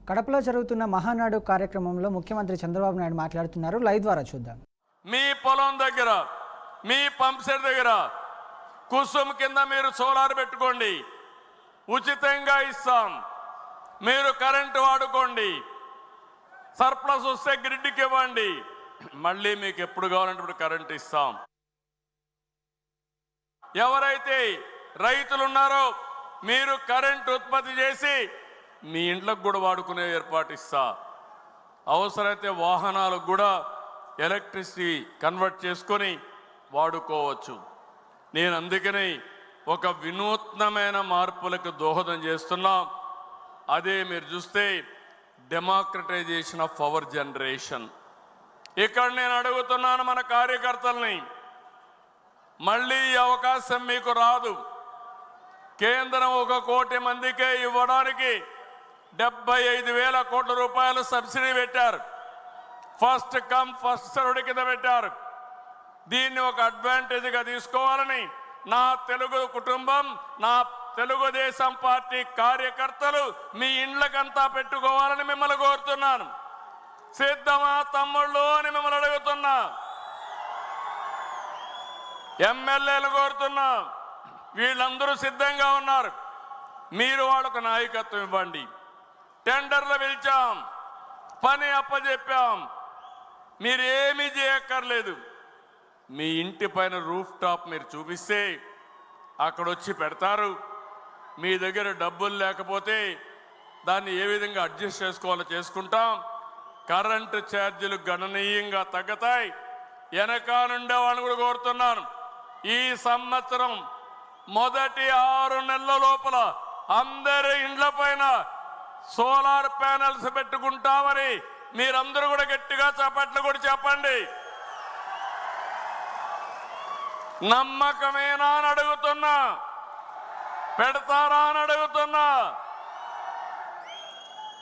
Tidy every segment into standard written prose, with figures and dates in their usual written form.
కడపలో జరుగుతున్న మహానాడు కార్యక్రమంలో ముఖ్యమంత్రి చంద్రబాబు నాయుడు మాట్లాడుతున్నారు. లైవ్ ద్వారా చూద్దాం. మీ పొలం దగ్గర, మీ పంప్ సెట్ దగ్గర కుసుమ్ కింద మీరు సోలార్ పెట్టుకోండి, ఉచితంగా ఇస్తాం. మీరు కరెంటు వాడుకోండి, సర్ప్లస్ వస్తే గ్రిడ్కి ఇవ్వండి, మళ్ళీ మీకు ఎప్పుడు కావాలంటే కరెంటు ఇస్తాం. ఎవరైతే రైతులు ఉన్నారో మీరు కరెంటు ఉత్పత్తి చేసి మీ ఇంట్లోకి కూడా వాడుకునే ఏర్పాటు ఇస్తా. అవసరమైతే వాహనాలకు కూడా ఎలక్ట్రిసిటీ కన్వర్ట్ చేసుకొని వాడుకోవచ్చు. నేను అందుకని ఒక వినూత్నమైన మార్పులకు దోహదం చేస్తున్నా. అదే మీరు చూస్తే డెమోక్రటైజేషన్ ఆఫ్ పవర్ జనరేషన్. ఇక్కడ నేను అడుగుతున్నాను మన కార్యకర్తల్ని, మళ్ళీ ఈ అవకాశం మీకు రాదు. కేంద్రం 1 కోటి మందికే ఇవ్వడానికి 75,000 కోట్ల రూపాయలు సబ్సిడీ పెట్టారు. ఫస్ట్ కమ్ ఫస్ట్ సర్వ్డ్ కింద పెట్టారు. దీన్ని ఒక అడ్వాంటేజ్గా తీసుకోవాలని నా తెలుగు కుటుంబం, నా తెలుగుదేశం పార్టీ కార్యకర్తలు మీ ఇండ్లకంతా పెట్టుకోవాలని మిమ్మల్ని కోరుతున్నాను. సిద్ధమా తమ్ముళ్ళు అని మిమ్మల్ని అడుగుతున్నా. ఎమ్మెల్యేలు కోరుతున్నా, వీళ్ళందరూ సిద్ధంగా ఉన్నారు. మీరు వాళ్ళకు నాయకత్వం ఇవ్వండి. టెండర్లు పిలిచాం, పని అప్పచెప్పాం. మీరు ఏమీ చేయక్కర్లేదు. మీ ఇంటి పైన రూఫ్ టాప్ మీరు చూపిస్తే అక్కడ వచ్చి పెడతారు. మీ దగ్గర డబ్బులు లేకపోతే దాన్ని ఏ విధంగా అడ్జస్ట్ చేసుకోవాలో చేసుకుంటాం. కరెంటు ఛార్జీలు గణనీయంగా తగ్గుతాయి. వెనక నుండే వాళ్ళని కూడా కోరుతున్నాను, ఈ సంవత్సరం మొదటి 6 నెలల లోపల అందరి ఇండ్ల పైన సోలార్ ప్యానెల్స్ పెట్టుకుంటామని మీరందరూ కూడా గట్టిగా చప్పట్లు కూడా చెప్పండి. నమ్మకమేనా అని అడుగుతున్నా, పెడతారా అని అడుగుతున్నా.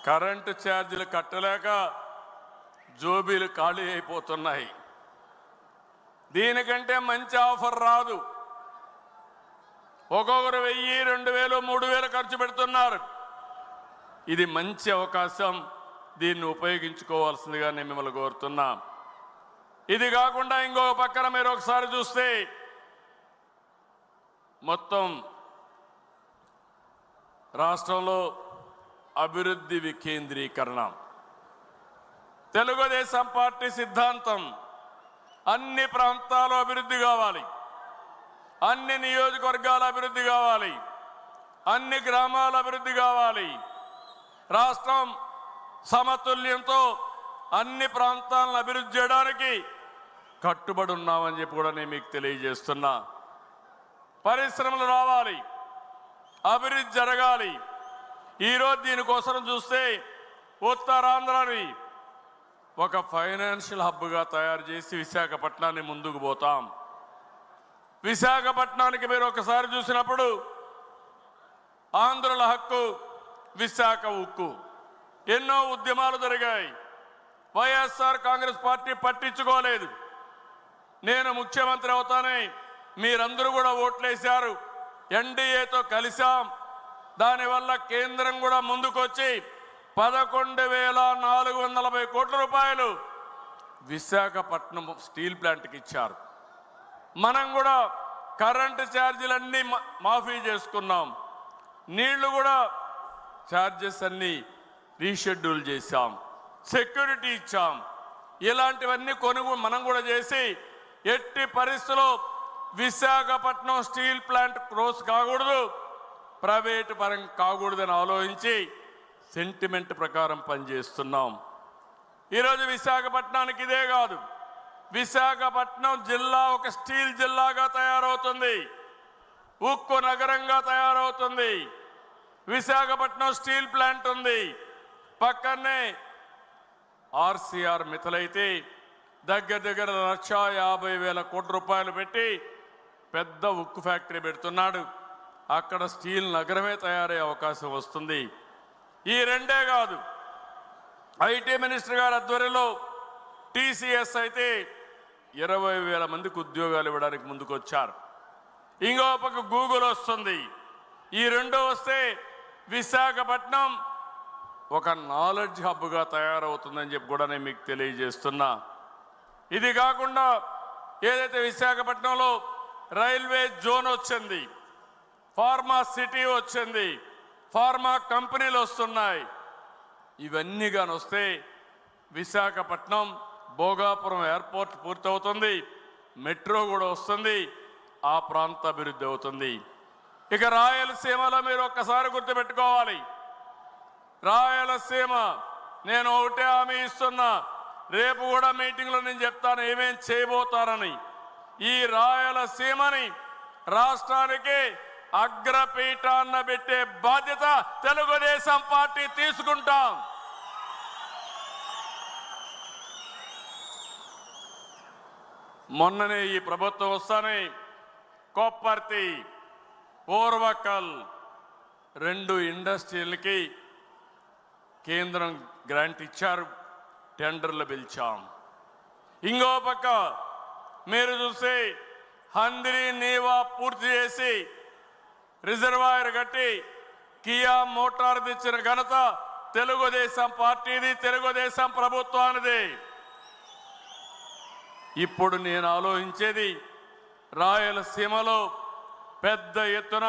కరెంటు ఛార్జీలు కట్టలేక జోబీలు ఖాళీ అయిపోతున్నాయి. దీనికంటే మంచి ఆఫర్ రాదు. ఒక్కొక్కరు 1000, 2000, 3000 ఖర్చు పెడుతున్నారు. ఇది మంచి అవకాశం, దీన్ని ఉపయోగించుకోవాల్సిందిగా నేను మిమ్మల్ని కోరుతున్నా. ఇది కాకుండా ఇంకొక పక్కన మీరు ఒకసారి చూస్తే మొత్తం రాష్ట్రంలో అభివృద్ధి వికేంద్రీకరణ తెలుగుదేశం పార్టీ సిద్ధాంతం. అన్ని ప్రాంతాలు అభివృద్ధి కావాలి, అన్ని నియోజకవర్గాల అభివృద్ధి కావాలి, అన్ని గ్రామాల అభివృద్ధి కావాలి. రాష్ట్రం సమతుల్యంతో అన్ని ప్రాంతాలను అభివృద్ధి చేయడానికి కట్టుబడి ఉన్నామని చెప్పి కూడా నేను మీకు తెలియజేస్తున్నా. పరిశ్రమలు రావాలి, అభివృద్ధి జరగాలి. ఈరోజు దీనికోసం చూస్తే ఉత్తరాంధ్రని ఒక ఫైనాన్షియల్ హబ్గా తయారు చేసి విశాఖపట్నాన్ని ముందుకు పోతాం. విశాఖపట్నానికి మీరు ఒకసారి చూసినప్పుడు ఆంధ్రుల హక్కు, విశాఖ ఉక్కు, ఎన్నో ఉద్యమాలు జరిగాయి. వైఎస్ఆర్ కాంగ్రెస్ పార్టీ పట్టించుకోలేదు. నేను ముఖ్యమంత్రి అవుతానే మీరందరూ కూడా ఓట్లేశారు. ఎన్డీఏతో కలిశాం. దానివల్ల కేంద్రం కూడా ముందుకొచ్చి 11,440 కోట్ల రూపాయలు విశాఖపట్నం స్టీల్ ప్లాంట్కి ఇచ్చారు. మనం కూడా కరెంటు ఛార్జీలన్నీ మాఫీ చేసుకున్నాం. నీళ్లు కూడా ఛార్జెస్ అన్నీ రీషెడ్యూల్ చేశాం, సెక్యూరిటీ ఇచ్చాం. ఇలాంటివన్నీ మనం కూడా చేసి ఎట్టి పరిస్థితుల్లో విశాఖపట్నం స్టీల్ ప్లాంట్ క్లోజ్ కాకూడదు, ప్రైవేటు పరం కాకూడదని ఆలోచించి సెంటిమెంట్ ప్రకారం పనిచేస్తున్నాం. ఈరోజు విశాఖపట్నానికి ఇదే కాదు, విశాఖపట్నం జిల్లా ఒక స్టీల్ జిల్లాగా తయారవుతుంది, ఉక్కు నగరంగా తయారవుతుంది. విశాఖపట్నం స్టీల్ ప్లాంట్ ఉంది, పక్కనే ఆర్సీఆర్ మిథలైతే దగ్గర 1,50,000 కోట్ల రూపాయలు పెట్టి పెద్ద ఉక్కు ఫ్యాక్టరీ పెడుతున్నాడు. అక్కడ స్టీల్ నగరమే తయారయ్యే అవకాశం వస్తుంది. ఈ రెండే కాదు, ఐటీ మినిస్టర్ గారి ఆధ్వర్యంలో టీసీఎస్ అయితే 20,000 మందికి ఉద్యోగాలు ఇవ్వడానికి ముందుకు వచ్చారు. ఇంకో పక్క గూగుల్ వస్తుంది. ఈ రెండు వస్తే విశాఖపట్నం ఒక నాలెడ్జ్ హబ్గా తయారవుతుందని చెప్పి కూడా నేను మీకు తెలియజేస్తున్నా. ఇది కాకుండా ఏదైతే విశాఖపట్నంలో రైల్వే జోన్ వచ్చింది, ఫార్మా సిటీ వచ్చింది, ఫార్మా కంపెనీలు వస్తున్నాయి. ఇవన్నీ కానీ వస్తే విశాఖపట్నం భోగాపురం ఎయిర్పోర్ట్ పూర్తవుతుంది, మెట్రో కూడా వస్తుంది, ఆ ప్రాంత అభివృద్ధి అవుతుంది. ఇక రాయలసీమలో మీరు ఒక్కసారి గుర్తుపెట్టుకోవాలి, రాయలసీమ నేను ఒకటే హామీ ఇస్తున్నా, రేపు కూడా మీటింగ్లో నేను చెప్తాను ఏమేం చేయబోతారని. ఈ రాయలసీమని రాష్ట్రానికి అగ్రపీఠాన్న పెట్టే బాధ్యత తెలుగుదేశం పార్టీ తీసుకుంటాం. మొన్ననే ఈ ప్రభుత్వం వస్తానే కొప్పర్తి, ఓర్వకల్ 2 ఇండస్ట్రీలకి కేంద్రం గ్రాంట్ ఇచ్చారు, టెండర్లు పిలిచాం. ఇంకో పక్క మీరు చూస్తే హంద్రి నీవా పూర్తి చేసి రిజర్వాయర్ కట్టి కియా మోటార్ తెచ్చిన ఘనత తెలుగుదేశం పార్టీది, తెలుగుదేశం ప్రభుత్వానిది. ఇప్పుడు నేను ఆలోచించేది రాయలసీమలో పెద్ద ఎత్తున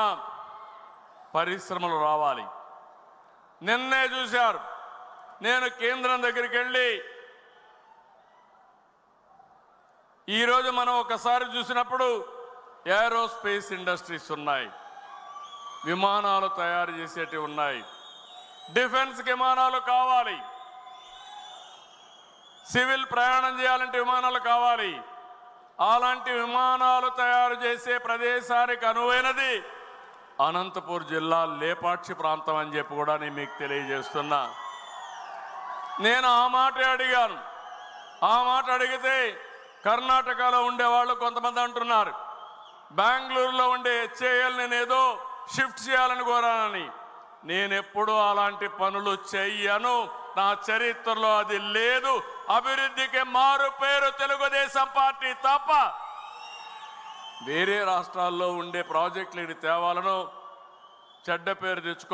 పరిశ్రమలు రావాలి. నిన్నే చూశారు, నేను కేంద్రం దగ్గరికి వెళ్ళి ఈరోజు మనం ఒకసారి చూసినప్పుడు ఏరోస్పేస్ ఇండస్ట్రీస్ ఉన్నాయి, విమానాలు తయారు చేసేటివి ఉన్నాయి, డిఫెన్స్ విమానాలు కావాలి, సివిల్ ప్రయాణం చేయాలంటే విమానాలు కావాలి. అలాంటి విమానాలు తయారు చేసే ప్రదేశానికి అనువైనది అనంతపూర్ జిల్లా లేపాక్షి ప్రాంతం అని చెప్పి కూడా నేను మీకు తెలియజేస్తున్నా. నేను ఆ మాట అడిగాను. ఆ మాట అడిగితే కర్ణాటకలో ఉండేవాళ్ళు కొంతమంది అంటున్నారు బెంగళూరులో ఉండే హెచ్ఏఎల్ నేను ఏదో షిఫ్ట్ చేయాలని కోరానని. నేను ఎప్పుడూ అలాంటి పనులు చెయ్యను, నా చరిత్రలో అది లేదు. అభివృద్ధికి మారు పేరు తెలుగుదేశం పార్టీ తప్ప వేరే రాష్ట్రాల్లో ఉండే ప్రాజెక్టులు తేవాలను చెడ్డ పేరు తెచ్చుకో